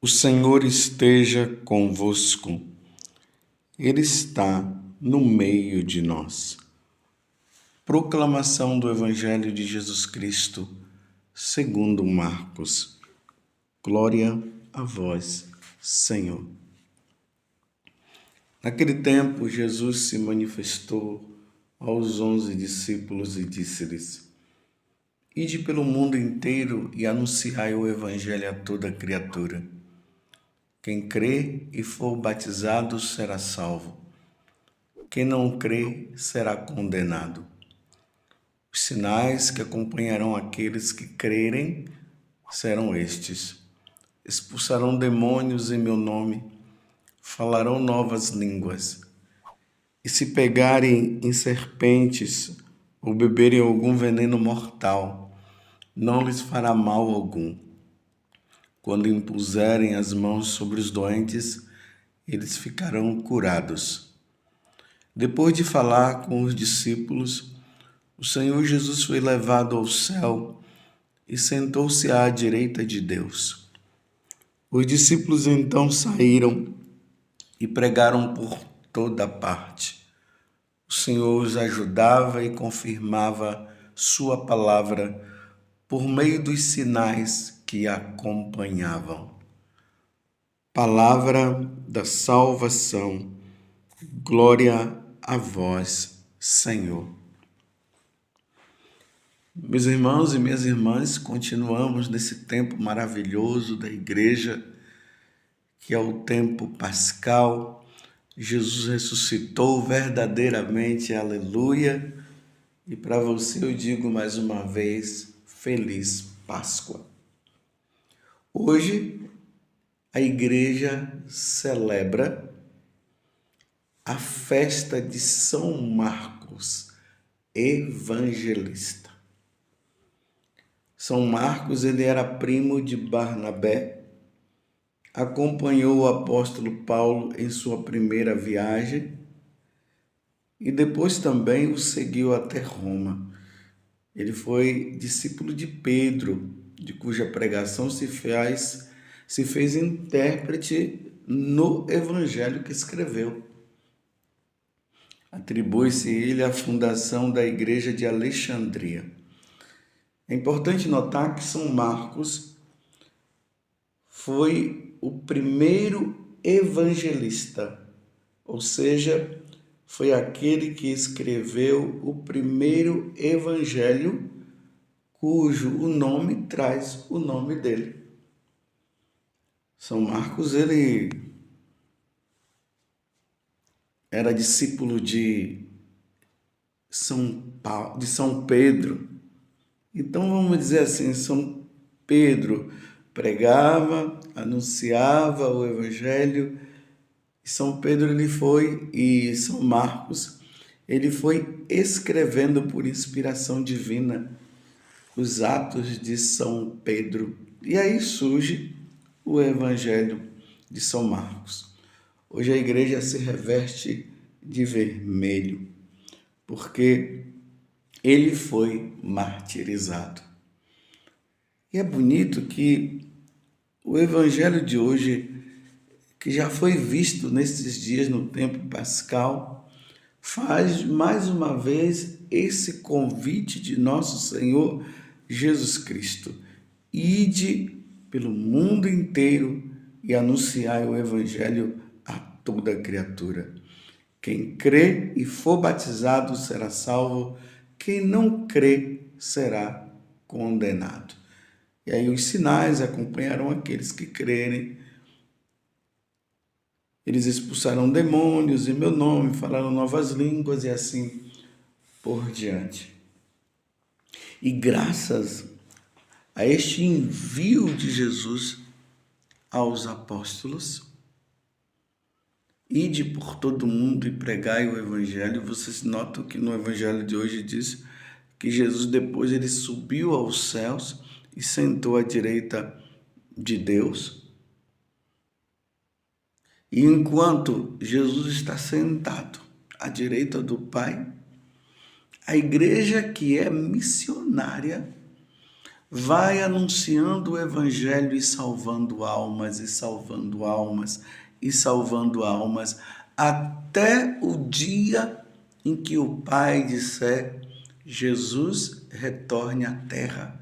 O Senhor esteja convosco. Ele está no meio de nós. Proclamação do Evangelho de Jesus Cristo, segundo Marcos. Glória a vós, Senhor. Naquele tempo, Jesus se manifestou aos 11 discípulos e disse-lhes: Ide pelo mundo inteiro e anunciai o Evangelho a toda criatura. Quem crê e for batizado será salvo. Quem não crê será condenado. Os sinais que acompanharão aqueles que crerem serão estes: expulsarão demônios em meu nome, falarão novas línguas. E se pegarem em serpentes ou beberem algum veneno mortal, não lhes fará mal algum. Quando impuserem as mãos sobre os doentes, eles ficarão curados. Depois de falar com os discípulos, o Senhor Jesus foi levado ao céu e sentou-se à direita de Deus. Os discípulos então saíram e pregaram por toda parte. O Senhor os ajudava e confirmava sua palavra por meio dos sinais que acompanhavam. Palavra da salvação. Glória a vós, Senhor. Meus irmãos e minhas irmãs, continuamos nesse tempo maravilhoso da igreja, que é o tempo pascal. Jesus ressuscitou verdadeiramente, aleluia. E para você eu digo mais uma vez, feliz Páscoa. Hoje a igreja celebra a festa de São Marcos, evangelista. São Marcos, ele era primo de Barnabé, acompanhou o apóstolo Paulo em sua primeira viagem e depois também o seguiu até Roma. Ele foi discípulo de Pedro, de cuja pregação se fez intérprete no evangelho que escreveu. Atribui-se a ele a fundação da igreja de Alexandria. É importante notar que São Marcos foi o primeiro evangelista, ou seja, foi aquele que escreveu o primeiro evangelho, cujo o nome traz o nome dele. São Marcos, ele era discípulo de São Pedro. Então, vamos dizer assim, São Pedro pregava, anunciava o evangelho, e São Pedro e São Marcos, ele foi escrevendo por inspiração divina os Atos de São Pedro. E aí surge o Evangelho de São Marcos. Hoje a igreja se reveste de vermelho, porque ele foi martirizado. E é bonito que o Evangelho de hoje, que já foi visto nesses dias no tempo pascal, faz mais uma vez esse convite de nosso Senhor Jesus Cristo: ide pelo mundo inteiro e anunciai o Evangelho a toda criatura. Quem crê e for batizado será salvo, quem não crê será condenado. E aí os sinais acompanharão aqueles que crerem. Eles expulsarão demônios em meu nome, falaram novas línguas e assim por diante. E graças a este envio de Jesus aos apóstolos, ide por todo mundo e pregai o evangelho. Vocês notam que no evangelho de hoje diz que Jesus depois ele subiu aos céus e sentou à direita de Deus. E enquanto Jesus está sentado à direita do Pai, a igreja que é missionária vai anunciando o evangelho e salvando almas, e salvando almas, e salvando almas, até o dia em que o Pai disser: Jesus retorne à terra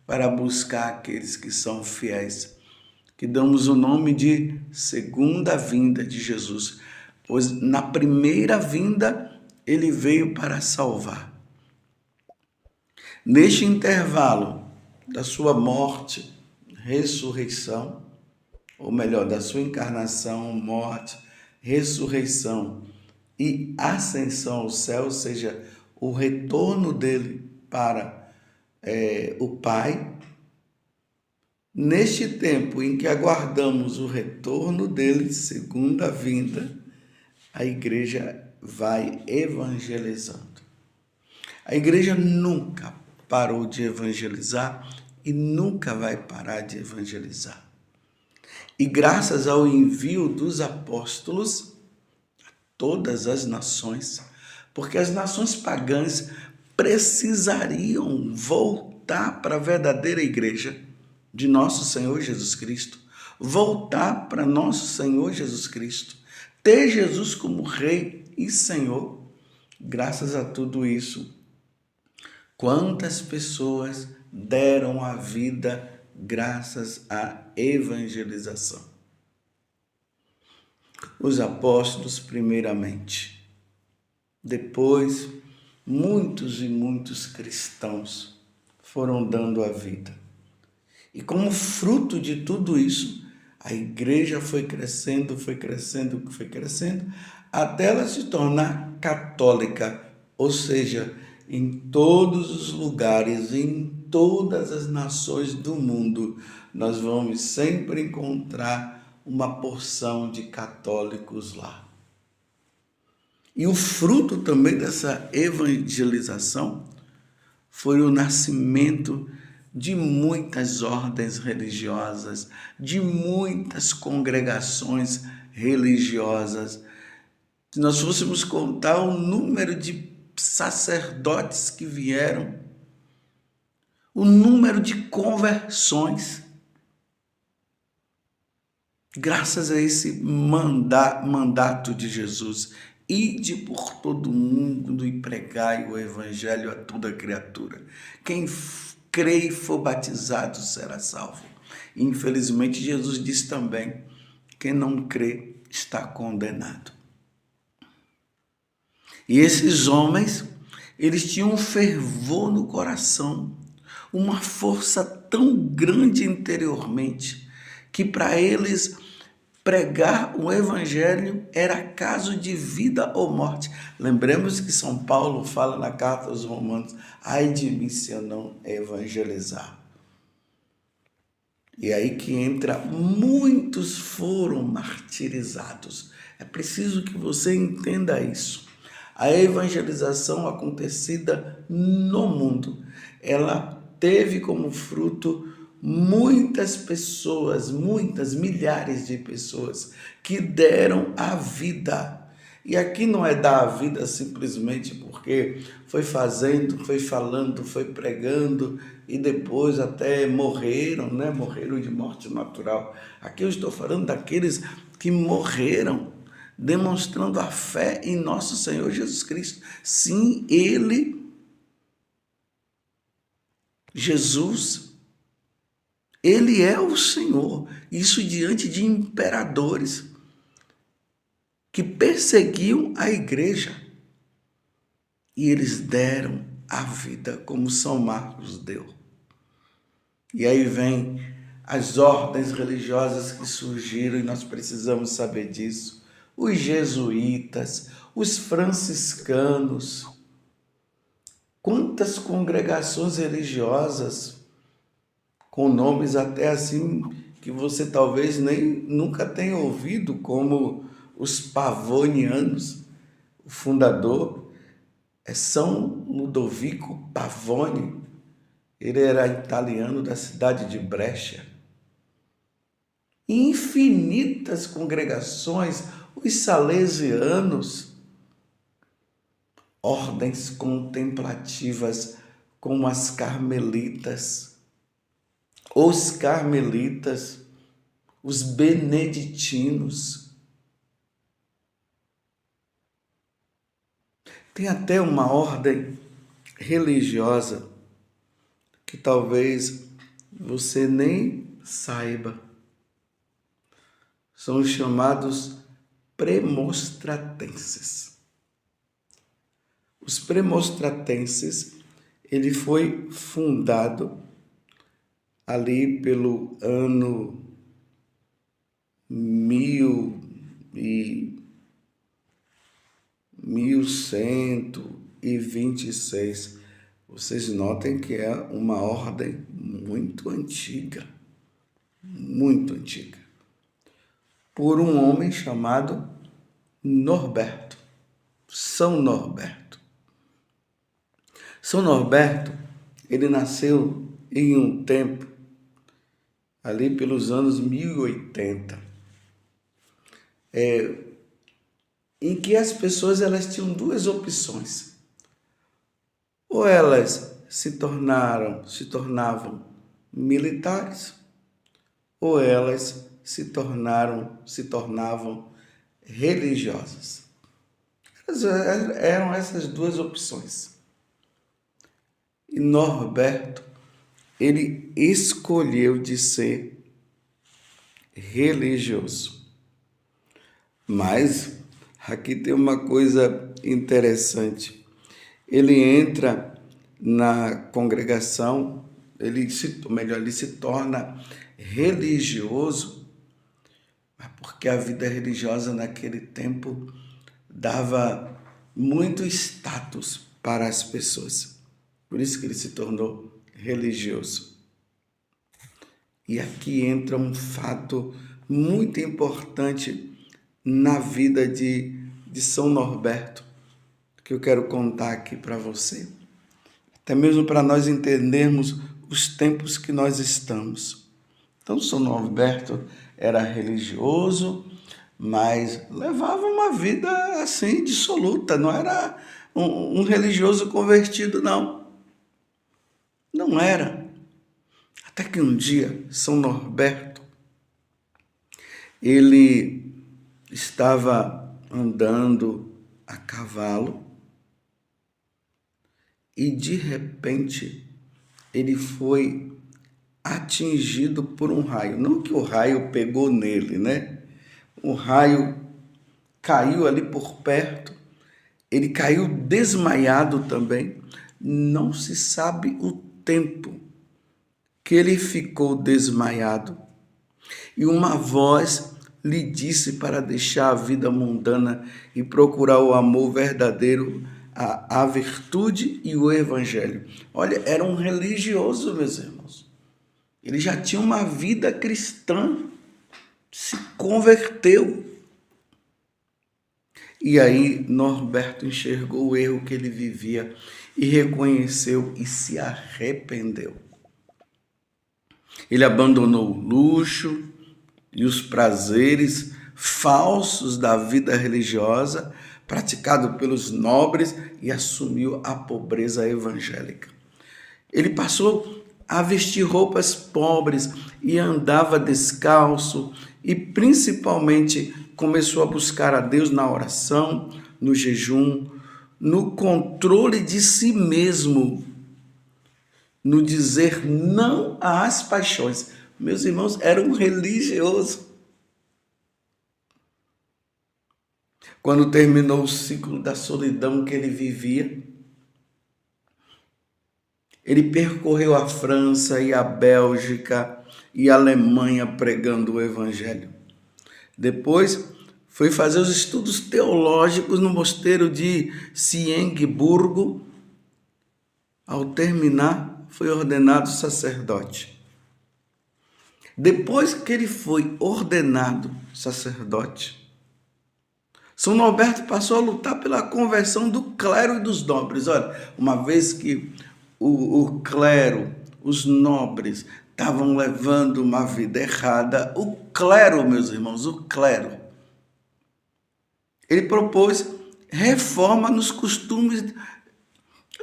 para buscar aqueles que são fiéis, que damos o nome de segunda vinda de Jesus, pois na primeira vinda ele veio para salvar. Neste intervalo da sua morte, ressurreição, ou melhor, da sua encarnação, morte, ressurreição e ascensão ao céu, ou seja, o retorno dele para o Pai. Neste tempo em que aguardamos o retorno dele, segunda vinda, a igreja vai evangelizando. A igreja nunca parou de evangelizar e nunca vai parar de evangelizar. E graças ao envio dos apóstolos a todas as nações, porque as nações pagãs precisariam voltar para a verdadeira igreja de nosso Senhor Jesus Cristo, voltar para nosso Senhor Jesus Cristo, ter Jesus como Rei e Senhor. Graças a tudo isso, quantas pessoas deram a vida graças à evangelização? Os apóstolos, primeiramente. Depois, muitos e muitos cristãos foram dando a vida. E como fruto de tudo isso, a igreja foi crescendo, até ela se tornar católica, ou seja, em todos os lugares, em todas as nações do mundo, nós vamos sempre encontrar uma porção de católicos lá. E o fruto também dessa evangelização foi o nascimento de muitas ordens religiosas, de muitas congregações religiosas. Se nós fôssemos contar o número de sacerdotes que vieram, o número de conversões, graças a esse mandato de Jesus: ide por todo mundo e pregai o evangelho a toda criatura. Quem crê e for batizado será salvo. Infelizmente, Jesus disse também: quem não crê está condenado. E esses homens, eles tinham um fervor no coração, uma força tão grande interiormente, que para eles pregar o evangelho era caso de vida ou morte. Lembremos que São Paulo fala na carta aos Romanos: ai de mim se eu não evangelizar. E aí que entra, muitos foram martirizados. É preciso que você entenda isso. A evangelização acontecida no mundo, ela teve como fruto muitas pessoas, muitas, milhares de pessoas que deram a vida. E aqui não é dar a vida simplesmente porque foi fazendo, foi falando, foi pregando e depois até morreram, né? Morreram de morte natural. Aqui eu estou falando daqueles que morreram demonstrando a fé em nosso Senhor Jesus Cristo. Sim, Jesus, ele é o Senhor. Isso diante de imperadores que perseguiam a igreja. E eles deram a vida, como São Marcos deu. E aí vem as ordens religiosas que surgiram, e nós precisamos saber disso. Os jesuítas, os franciscanos, quantas congregações religiosas, com nomes até assim que você talvez nem nunca tenha ouvido, como os Pavonianos. O fundador é São Ludovico Pavone, ele era italiano da cidade de Brescia. Infinitas congregações, os salesianos, ordens contemplativas como as carmelitas, os carmelitas, os beneditinos. Tem até uma ordem religiosa que talvez você nem saiba. São os chamados premostratenses. Os premostratenses, ele foi fundado ali pelo ano 1126. Vocês notem que é uma ordem muito antiga, por um homem chamado Norberto, São Norberto. São Norberto, ele nasceu em um tempo, ali pelos anos 1080, em que as pessoas elas tinham duas opções. Ou elas se tornavam militares, ou elas se tornavam religiosas. Eram essas duas opções. E Norberto, ele escolheu de ser religioso. Mas aqui tem uma coisa interessante. Ele entra na congregação, ele se torna religioso, porque a vida religiosa naquele tempo dava muito status para as pessoas. Por isso que ele se tornou religioso. E aqui entra um fato muito importante na vida de São Norberto, que eu quero contar aqui para você. Até mesmo para nós entendermos os tempos que nós estamos. Então, São Norberto era religioso, mas levava uma vida assim, dissoluta. Não era um religioso convertido, não. Não era. Até que um dia, São Norberto, ele estava andando a cavalo e, de repente, ele foi atingido por um raio. Não que o raio pegou nele, né? O raio caiu ali por perto, ele caiu desmaiado também. Não se sabe o tempo que ele ficou desmaiado. E uma voz lhe disse para deixar a vida mundana e procurar o amor verdadeiro, a virtude e o evangelho. Olha, era um religioso, meus irmãos. Ele já tinha uma vida cristã, se converteu. E aí Norberto enxergou o erro que ele vivia e reconheceu e se arrependeu. Ele abandonou o luxo e os prazeres falsos da vida religiosa praticado pelos nobres e assumiu a pobreza evangélica. Ele passou a vestir roupas pobres e andava descalço e principalmente começou a buscar a Deus na oração, no jejum, no controle de si mesmo, no dizer não às paixões. Meus irmãos, era um religioso. Quando terminou o ciclo da solidão que ele vivia, ele percorreu a França e a Bélgica e a Alemanha pregando o evangelho. Depois foi fazer os estudos teológicos no mosteiro de Cienburgo. Ao terminar, foi ordenado sacerdote. Depois que ele foi ordenado sacerdote, São Norberto passou a lutar pela conversão do clero e dos nobres. Olha, uma vez que o clero, os nobres, estavam levando uma vida errada, o clero, meus irmãos, o clero, ele propôs reforma nos costumes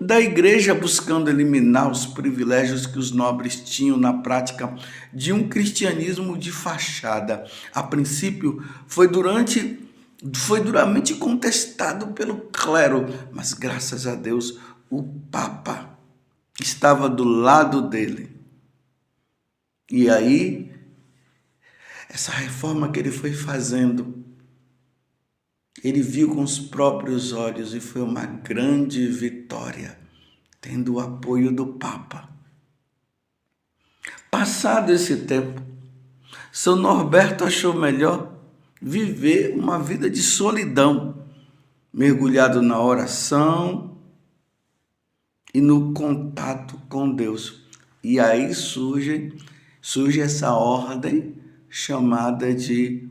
da igreja, buscando eliminar os privilégios que os nobres tinham na prática de um cristianismo de fachada. A princípio, foi duramente contestado pelo clero, mas graças a Deus o Papa estava do lado dele. E aí, essa reforma que ele foi fazendo, ele viu com os próprios olhos e foi uma grande vitória, tendo o apoio do Papa. Passado esse tempo, São Norberto achou melhor viver uma vida de solidão, mergulhado na oração e no contato com Deus. E aí surge essa ordem chamada de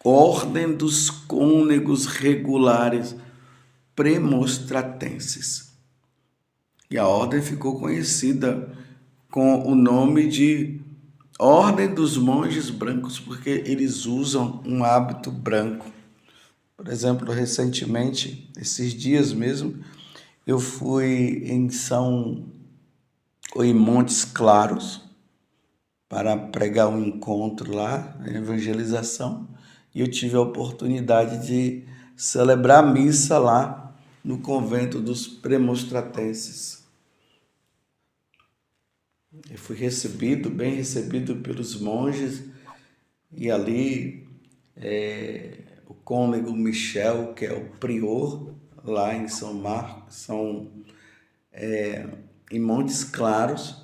Ordem dos Cônegos Regulares Premonstratenses. E a ordem ficou conhecida com o nome de Ordem dos Monges Brancos, porque eles usam um hábito branco. Por exemplo, recentemente, esses dias mesmo, eu fui em Montes Claros para pregar um encontro lá, evangelização, e eu tive a oportunidade de celebrar a missa lá no convento dos Premonstratenses. Eu fui bem recebido pelos monges, e ali o cônego Michel, que é o prior lá em em Montes Claros,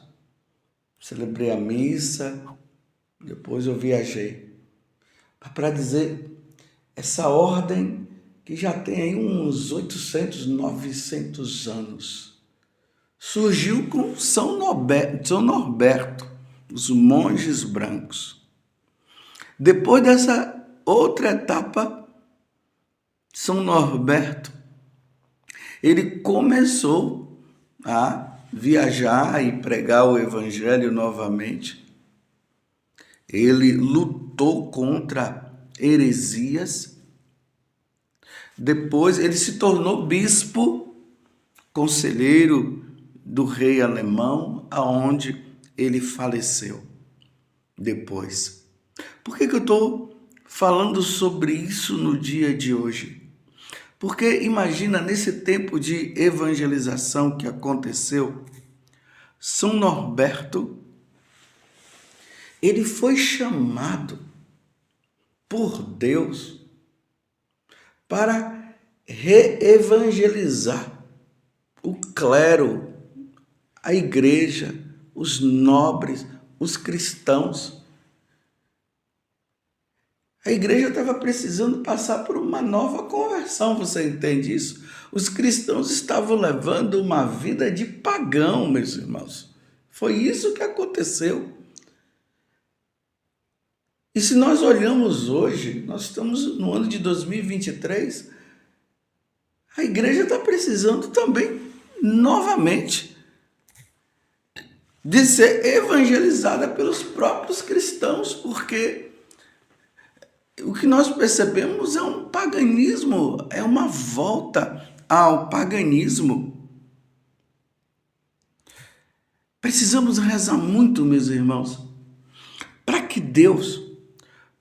celebrei a missa, depois eu viajei. Para dizer, essa ordem que já tem aí uns 800, 900 anos, surgiu com São Norberto, os monges brancos. Depois dessa outra etapa, São Norberto, ele começou a viajar e pregar o evangelho novamente. Ele lutou contra heresias. Depois ele se tornou bispo, conselheiro do rei alemão, aonde ele faleceu depois. Por que eu estou falando sobre isso no dia de hoje? Porque imagina, nesse tempo de evangelização que aconteceu, São Norberto, ele foi chamado por Deus para reevangelizar o clero, a igreja, os nobres, os cristãos. A igreja estava precisando passar por uma nova conversão, você entende isso? Os cristãos estavam levando uma vida de pagão, meus irmãos. Foi isso que aconteceu. E se nós olhamos hoje, nós estamos no ano de 2023, a igreja está precisando também, novamente, de ser evangelizada pelos próprios cristãos, porque o que nós percebemos é um paganismo, é uma volta ao paganismo. Precisamos rezar muito, meus irmãos, para que Deus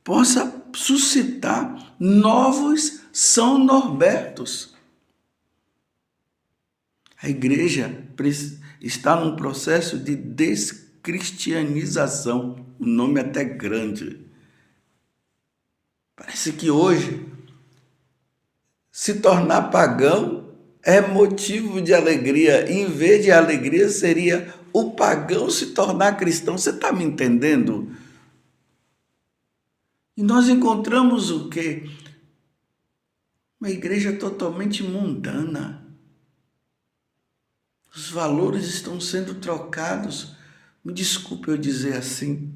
possa suscitar novos São Norbertos. A igreja está num processo de descristianização, um nome até grande. Parece que hoje se tornar pagão é motivo de alegria. Em vez de alegria, seria o pagão se tornar cristão. Você está me entendendo? E nós encontramos o quê? Uma igreja totalmente mundana. Os valores estão sendo trocados. Me desculpe eu dizer assim.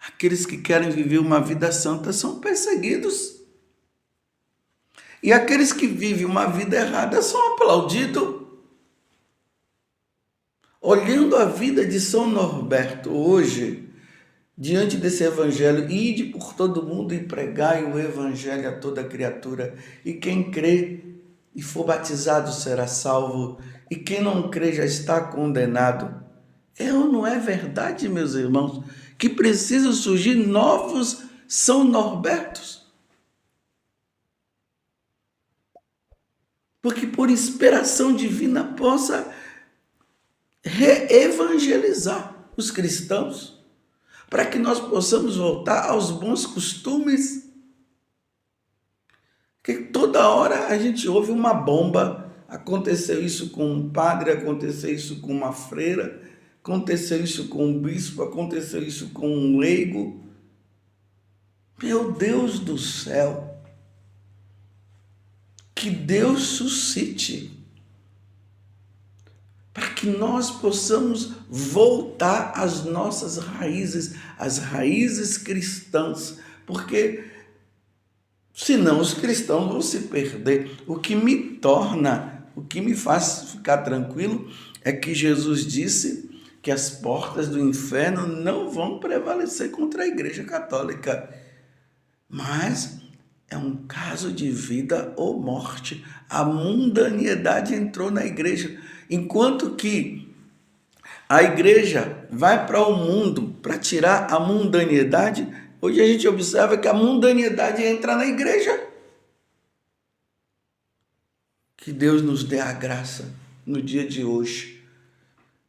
Aqueles que querem viver uma vida santa são perseguidos. E aqueles que vivem uma vida errada são aplaudidos. Olhando a vida de São Norberto hoje, diante desse evangelho, ide por todo mundo e pregai o evangelho a toda criatura. E quem crê e for batizado será salvo, e quem não crê já está condenado. É ou não é verdade, meus irmãos, que precisam surgir novos São Norbertos? Porque por inspiração divina possa reevangelizar os cristãos, para que nós possamos voltar aos bons costumes. Porque toda hora a gente ouve uma bomba. Aconteceu isso com um padre, aconteceu isso com uma freira, aconteceu isso com um bispo, aconteceu isso com um leigo. Meu Deus do céu! Que Deus suscite para que nós possamos voltar às nossas raízes, às raízes cristãs, porque senão os cristãos vão se perder. O que me faz ficar tranquilo é que Jesus disse que as portas do inferno não vão prevalecer contra a Igreja Católica. Mas é um caso de vida ou morte. A mundanidade entrou na igreja. Enquanto que a igreja vai para o mundo para tirar a mundanidade, hoje a gente observa que a mundanidade entra na igreja. Que Deus nos dê a graça no dia de hoje,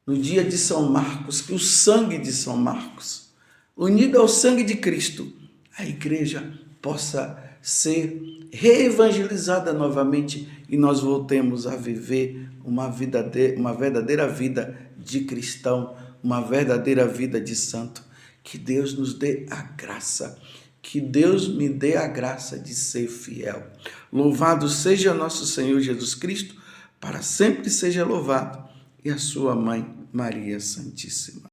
no dia de São Marcos, que o sangue de São Marcos, unido ao sangue de Cristo, a igreja possa ser reevangelizada novamente e nós voltemos a viver uma verdadeira vida de cristão, uma verdadeira vida de santo. Que Deus nos dê a graça, que Deus me dê a graça de ser fiel. Louvado seja nosso Senhor Jesus Cristo, para sempre seja louvado, e a sua mãe Maria Santíssima.